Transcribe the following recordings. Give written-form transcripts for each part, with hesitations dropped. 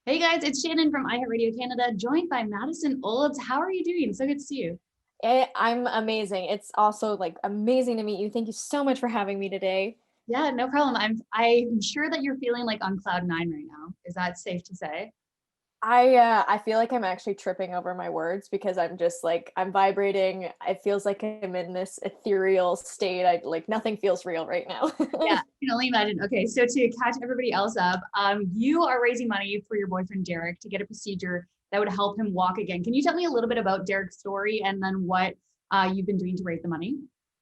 Hey guys, it's Shannon from iHeartRadio Canada, joined by Madison Olds. How are you doing? So good to see you. I'm amazing. It's also like amazing to meet you. Thank you so much for having me today. Yeah, no problem. I'm sure that you're feeling like on cloud nine right now. Is that safe to say? I feel like I'm actually tripping over my words because I'm just like I'm vibrating. It feels like I'm in this ethereal state. I like nothing feels real right now. Yeah, I can only imagine. Okay, so to catch everybody else up, you are raising money for your boyfriend Derek to get a procedure that would help him walk again. Can you tell me a little bit about Derek's story and then what you've been doing to raise the money?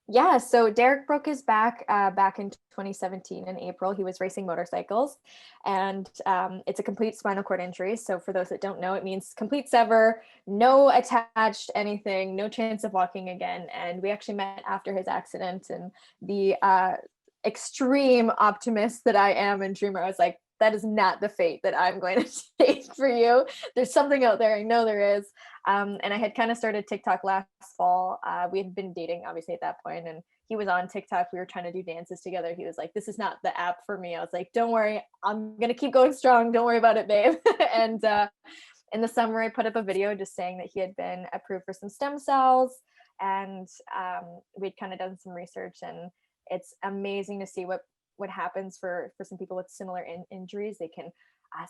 Yeah, so Derek broke his back back in 2017 in April. He was racing motorcycles, and it's a complete spinal cord injury. So for those that don't know, it means complete sever, no attached anything, no chance of walking again. And we actually met after his accident, and the extreme optimist that I am and dreamer, I was like, that is not the fate that I'm going to take for you. There's something out there. I know there is. And I had kind of started TikTok last fall. We had been dating, obviously, at that point, and he was on TikTok. We were trying to do dances together. He was like, "This is not the app for me." I was like, "Don't worry, I'm gonna keep going strong. Don't worry about it, babe." And in the summer, I put up a video just saying that he had been approved for some stem cells, and we'd kind of done some research, and it's amazing to see what happens for some people with similar injuries. They can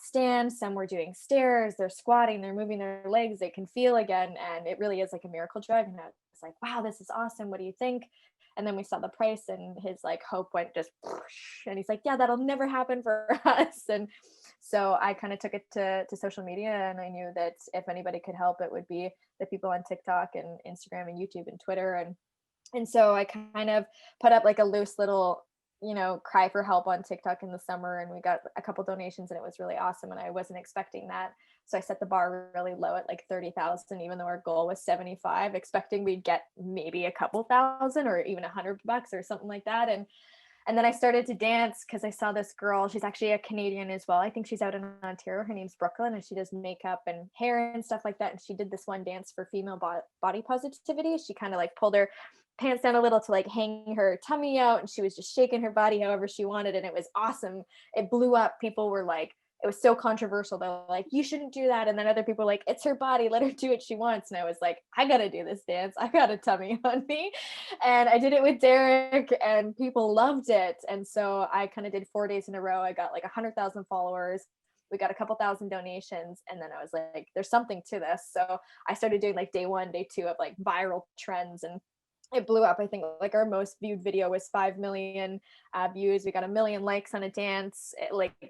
stand, some were doing stairs, they're squatting, they're moving their legs, they can feel again, and it really is like a miracle drug. And I was like, wow, this is awesome, what do you think? And then we saw the price, and his like hope went just whoosh, and he's like, yeah, that'll never happen for us. And so I kind of took it to social media, and I knew that if anybody could help, it would be the people on TikTok and Instagram and YouTube and Twitter. And so I kind of put up like a loose little, cry for help on TikTok in the summer, and we got a couple donations, and it was really awesome. And I wasn't expecting that. So I set the bar really low at like 30,000, even though our goal was 75, expecting we'd get maybe a couple thousand or even $100 or something like that. And then I started to dance because I saw this girl. She's actually a Canadian as well. I think she's out in Ontario. Her name's Brooklyn, and she does makeup and hair and stuff like that. And she did this one dance for female body positivity. She kind of like pulled her pants down a little to like hang her tummy out, and she was just shaking her body however she wanted. And it was awesome. It blew up. People were like, it was so controversial. They're like, you shouldn't do that. And then other people were like, it's her body, let her do what she wants. And I was like, I gotta do this dance. I got a tummy on me. And I did it with Derek, and people loved it. And so I kind of did 4 days in a row. I got like 100,000 followers. We got a couple thousand donations, and then I was like, there's something to this. So I started doing like day 1, day 2 of like viral trends, and it blew up. I think like our most viewed video was 5 million views. We got 1 million likes on a dance,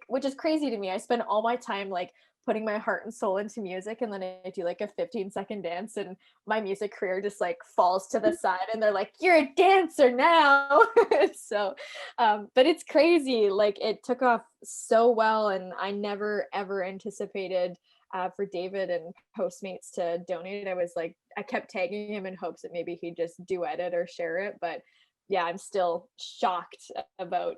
which is crazy to me. I spend all my time like putting my heart and soul into music, and then I do like a 15-second dance, and my music career just like falls to the side, and they're like, you're a dancer now. So but it's crazy, like it took off so well, and I never ever anticipated for David and Postmates to donate. I was like, I kept tagging him in hopes that maybe he'd just duet it or share it. But yeah, I'm still shocked about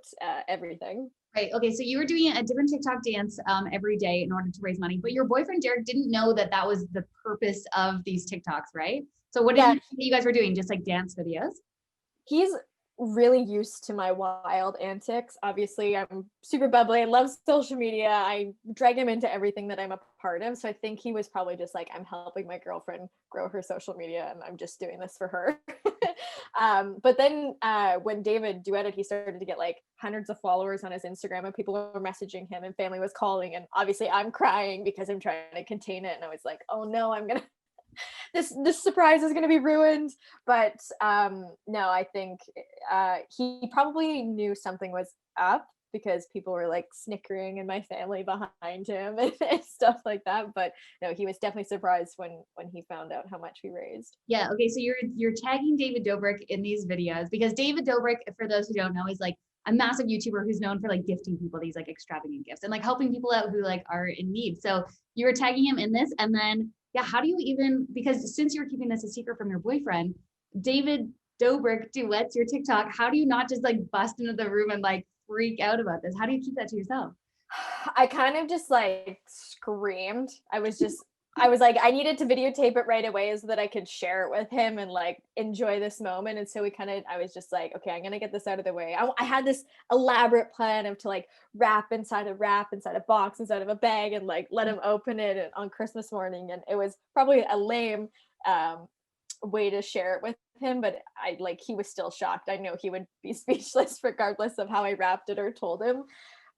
everything. Right. Okay. So you were doing a different TikTok dance every day in order to raise money, but your boyfriend Derek didn't know that that was the purpose of these TikToks, right? So what did he Yeah, think you guys were doing? Just like dance videos? he's really used to my wild antics. Obviously, I'm super bubbly. I love social media. I drag him into everything that I'm a part of. So I think he was probably just like, I'm helping my girlfriend grow her social media, and I'm just doing this for her. But then when David duetted, he started to get like hundreds of followers on his Instagram, and people were messaging him, and family was calling. And obviously, I'm crying because I'm trying to contain it. And I was like, oh no, I'm going to this surprise is going to be ruined. But no, I think he probably knew something was up because people were like snickering in my family behind him and stuff like that. But no, he was definitely surprised when he found out how much we raised. Yeah. Okay. So you're tagging David Dobrik in these videos because David Dobrik, for those who don't know, is like a massive YouTuber who's known for like gifting people these like extravagant gifts and like helping people out who like are in need. So you were tagging him in this, and then yeah, how do you even, because since you're keeping this a secret from your boyfriend, David Dobrik duets your TikTok, how do you not just like bust into the room and like freak out about this? How do you keep that to yourself? I kind of just like screamed. I was just I was like, I needed to videotape it right away so that I could share it with him and like enjoy this moment. And so I was just like, okay, I'm going to get this out of the way. I had this elaborate plan of to like wrap inside a box, inside of a bag, and like let him open it on Christmas morning. And it was probably a lame way to share it with him, but he was still shocked. I know he would be speechless regardless of how I wrapped it or told him.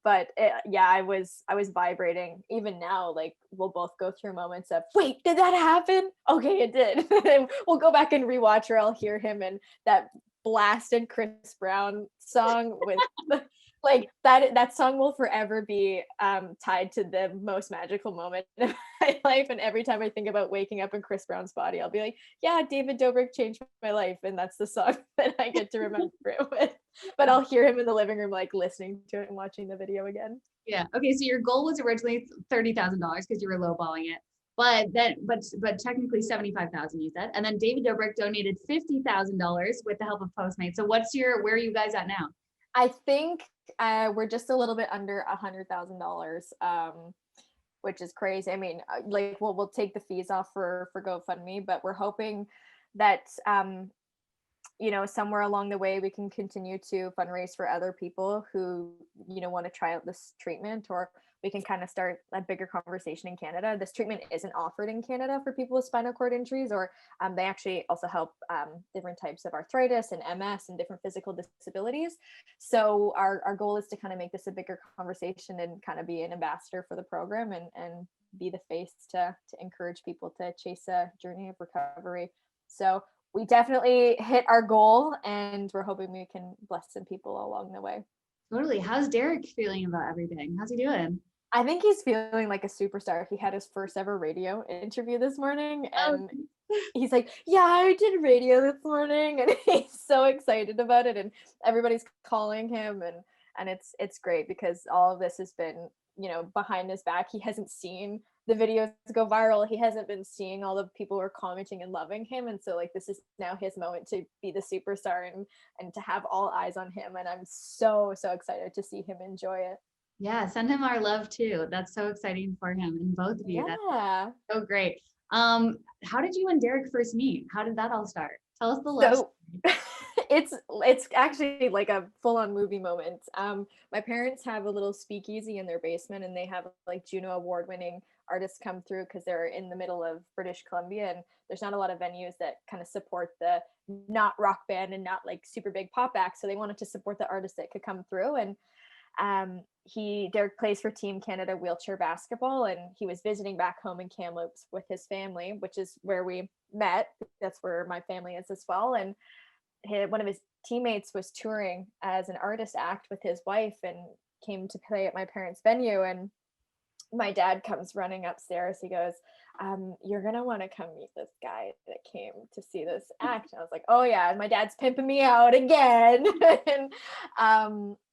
But I was vibrating. Even now, like we'll both go through moments of, wait, did that happen? Okay, it did. And we'll go back and rewatch, or I'll hear him in that blasted Chris Brown song with like that song will forever be tied to the most magical moment in my life. And every time I think about waking up in Chris Brown's body, I'll be like, yeah, David Dobrik changed my life. And that's the song that I get to remember it with. But I'll hear him in the living room, like listening to it and watching the video again. Yeah. Okay. So your goal was originally $30,000 because you were lowballing it, but technically 75,000 you said, and then David Dobrik donated $50,000 with the help of Postmates. So where are you guys at now? I think we're just a little bit under $100,000, which is crazy. I mean, like we'll take the fees off for GoFundMe, but we're hoping that somewhere along the way we can continue to fundraise for other people who want to try out this treatment, or we can kind of start a bigger conversation in Canada. This treatment isn't offered in Canada for people with spinal cord injuries, or they actually also help different types of arthritis and MS and different physical disabilities. So our goal is to kind of make this a bigger conversation and kind of be an ambassador for the program and be the face to encourage people to chase a journey of recovery. So we definitely hit our goal, and we're hoping we can bless some people along the way. Totally. How's Derek feeling about everything? How's he doing? I think he's feeling like a superstar. He had his first ever radio interview this morning, and he's like, yeah, I did radio this morning, and he's so excited about it, and everybody's calling him, and it's great because all of this has been, behind his back. He hasn't seen the videos go viral. He hasn't been seeing all the people who are commenting and loving him. And so like, this is now his moment to be the superstar and to have all eyes on him. And I'm so excited to see him enjoy it. Yeah. Send him our love too. That's so exciting for him and both of you. Yeah. That's so great. How did you and Derek first meet? How did that all start? Tell us the love story. It's actually like a full-on movie moment. My parents have a little speakeasy in their basement, and they have like Juno award-winning artists come through because they're in the middle of British Columbia, and there's not a lot of venues that kind of support the not rock band and not like super big pop acts. So they wanted to support the artists that could come through. And Derek plays for Team Canada wheelchair basketball, and he was visiting back home in Kamloops with his family, which is where we met. That's where my family is as well. And one of his teammates was touring as an artist act with his wife and came to play at my parents' venue. And my dad comes running upstairs. He goes, you're going to want to come meet this guy that came to see this act. And I was like, oh yeah. And my dad's pimping me out again. And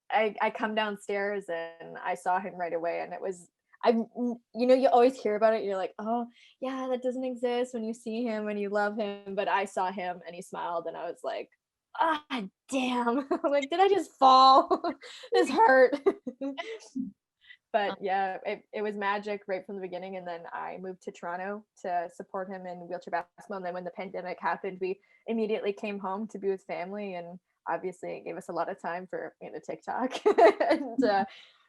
I come downstairs and I saw him right away. And it was, you always hear about it. You're like, oh yeah, that doesn't exist when you see him and you love him. But I saw him and he smiled, and I was like, ah, damn. I'm like, did I just fall? This hurt. But yeah, it was magic right from the beginning. And then I moved to Toronto to support him in wheelchair basketball. And then when the pandemic happened, we immediately came home to be with family. And obviously it gave us a lot of time for TikTok. And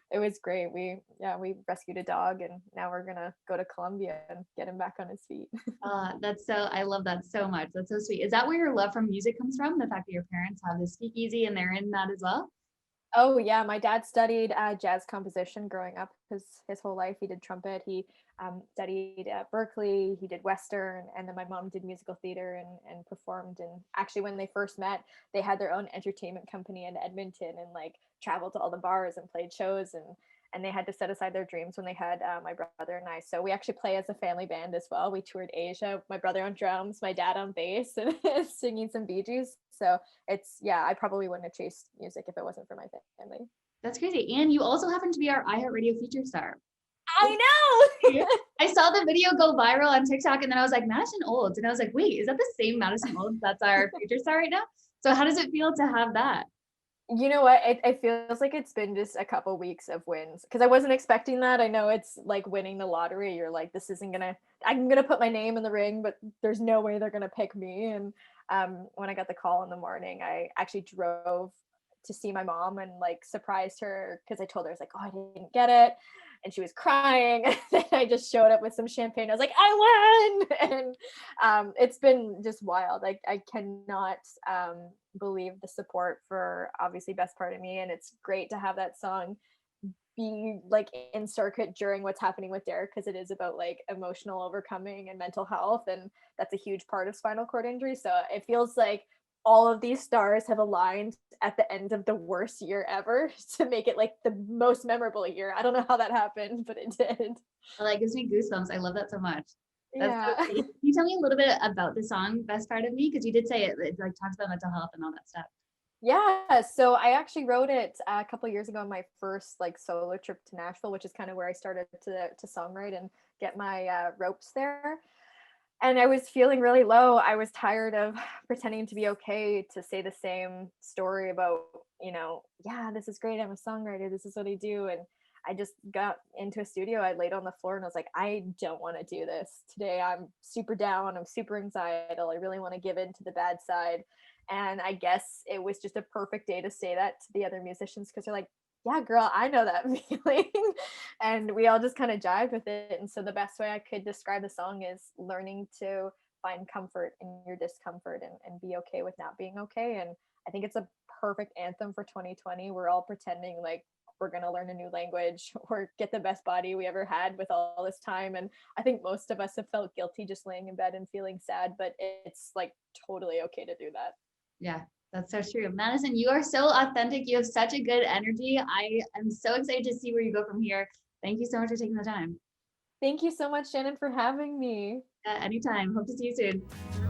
it was great. We rescued a dog, and now we're gonna go to Colombia and get him back on his feet. I love that so much. That's so sweet. Is that where your love for music comes from? The fact that your parents have the speakeasy and they're in that as well? Oh yeah, my dad studied jazz composition growing up his whole life. He did trumpet. He studied at Berkeley. He did Western, and then my mom did musical theater and performed. And actually, when they first met, they had their own entertainment company in Edmonton and like traveled to all the bars and played shows, and they had to set aside their dreams when they had my brother and I. So we actually play as a family band as well. We toured Asia, my brother on drums, my dad on bass, and singing some Bee Gees. So I probably wouldn't have chased music if it wasn't for my family. That's crazy. And you also happen to be our iHeartRadio feature star. I know. I saw the video go viral on TikTok, and then I was like, Madison Olds. And I was like, wait, is that the same Madison Olds that's our feature star right now? So how does it feel to have that? You know what? It feels like it's been just a couple weeks of wins because I wasn't expecting that. I know it's like winning the lottery. You're like, this isn't gonna. I'm gonna put my name in the ring, but there's no way they're gonna pick me. And when I got the call in the morning, I actually drove to see my mom and like surprised her because I told her I was like, oh, I didn't get it, and she was crying. And then I just showed up with some champagne. I was like, I won, and it's been just wild. I cannot believe the support for obviously Best Part of Me, and it's great to have that song be like in circuit during what's happening with Derek because it is about like emotional overcoming and mental health, and that's a huge part of spinal cord injury. So it feels like all of these stars have aligned at the end of the worst year ever to make it like the most memorable year. I don't know how that happened, but it did. Oh, that gives me goosebumps. I love that so much. That's so Yeah. great. Can you tell me a little bit about the song Best Part of Me? Because you did say it like talks about mental health and all that stuff. Yeah, so I actually wrote it a couple years ago on my first like solo trip to Nashville, which is kind of where I started to songwrite and get my ropes there. And I was feeling really low. I was tired of pretending to be okay to say the same story about, yeah, this is great. I'm a songwriter. This is what I do. And I just got into a studio. I laid on the floor and I was like, I don't want to do this today. I'm super down. I'm super anxietal. I really want to give in to the bad side. And I guess it was just a perfect day to say that to the other musicians because they're like, yeah, girl, I know that feeling. And we all just kind of jived with it. And so the best way I could describe the song is learning to find comfort in your discomfort and be okay with not being okay. And I think it's a perfect anthem for 2020. We're all pretending like we're going to learn a new language or get the best body we ever had with all this time. And I think most of us have felt guilty just laying in bed and feeling sad, but it's like totally okay to do that. Yeah, that's so true. Madison, you are so authentic. You have such a good energy. I am so excited to see where you go from here. Thank you so much for taking the time. Thank you so much, Shannon, for having me. Anytime. Hope to see you soon.